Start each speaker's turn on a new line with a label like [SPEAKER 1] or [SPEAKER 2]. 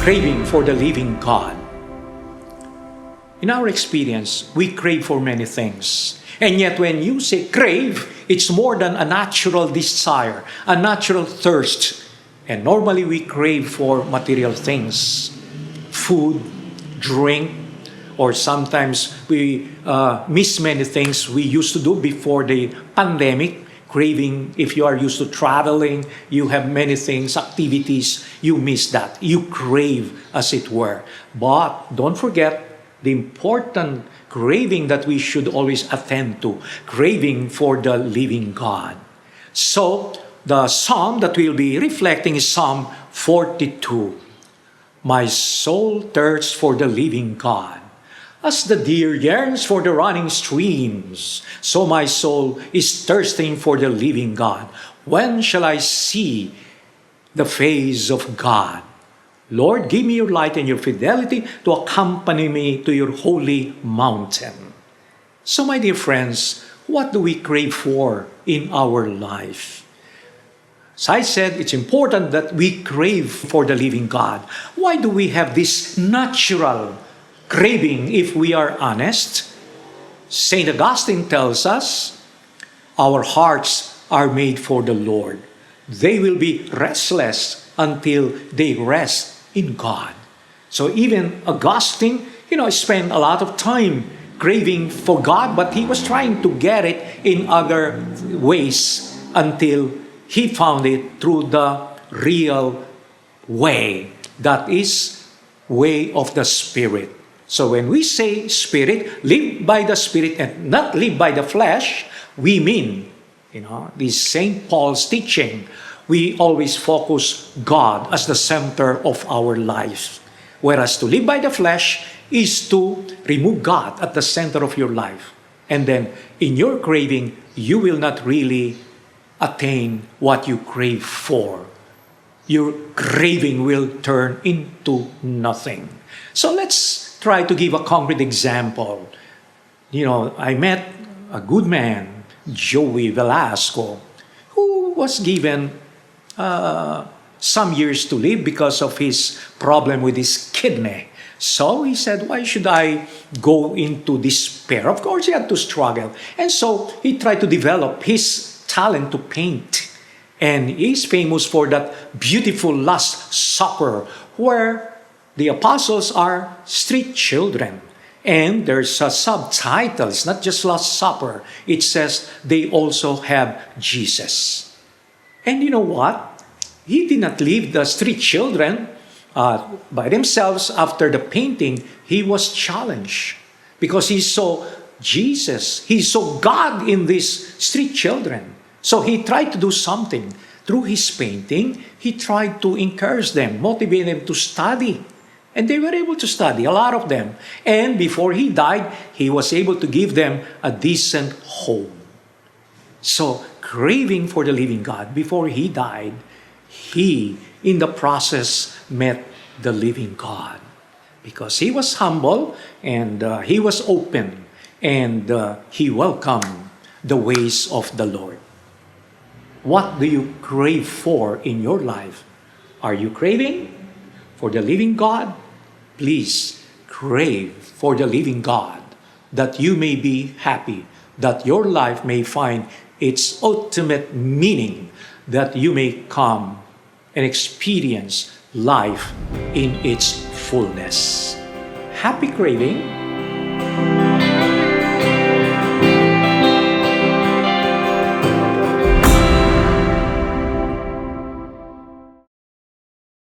[SPEAKER 1] craving for the living God. In our experience, we crave for many things. And yet when you say crave, it's more than a natural desire, a natural thirst. And normally we crave for material things, food, drink, or sometimes we miss many things we used to do before the pandemic. Craving, if you are used to traveling, you have many things, activities, you miss that. You crave, as it were. But don't forget the important craving that we should always attend to, craving for the living God. So, the psalm that we'll be reflecting is Psalm 42. My soul thirsts for the living God. As the deer yearns for the running streams, so my soul is thirsting for the living God. When shall I see the face of God? Lord, give me your light and your fidelity to accompany me to your holy mountain. So, my dear friends, what do we crave for in our life? As I said, it's important that we crave for the living God. Why do we have this natural craving, if we are honest? St. Augustine tells us, our hearts are made for the Lord. They will be restless until they rest in God. So even Augustine, spent a lot of time craving for God, but he was trying to get it in other ways until he found it through the real way, that is, way of the Spirit. So when we say Spirit, live by the Spirit and not live by the flesh, we mean, this St. Paul's teaching, we always focus God as the center of our life. Whereas to live by the flesh is to remove God at the center of your life. And then in your craving, you will not really attain what you crave for. Your craving will turn into nothing. So let's try to give a concrete example. I met a good man, Joey Velasco, who was given some years to live because of his problem with his kidney. So he said, why should I go into despair? Of course, he had to struggle. And so he tried to develop his talent to paint. And he's famous for that beautiful Last Supper, where the apostles are street children. And there's a subtitle. It's not just Last Supper. It says they also have Jesus. And you know what? He did not leave the street children by themselves after the painting. He was challenged because he saw Jesus. He saw God in these street children. So he tried to do something. Through his painting, he tried to encourage them, motivate them to study. And they were able to study, a lot of them. And before he died, he was able to give them a decent home. So, craving for the living God, before he died, he, in the process, met the living God. Because he was humble and he was open and he welcomed the ways of the Lord. What do you crave for in your life? Are you craving for the living God? Please crave for the living God, that you may be happy, that your life may find its ultimate meaning, that you may come and experience life in its fullness. Happy craving!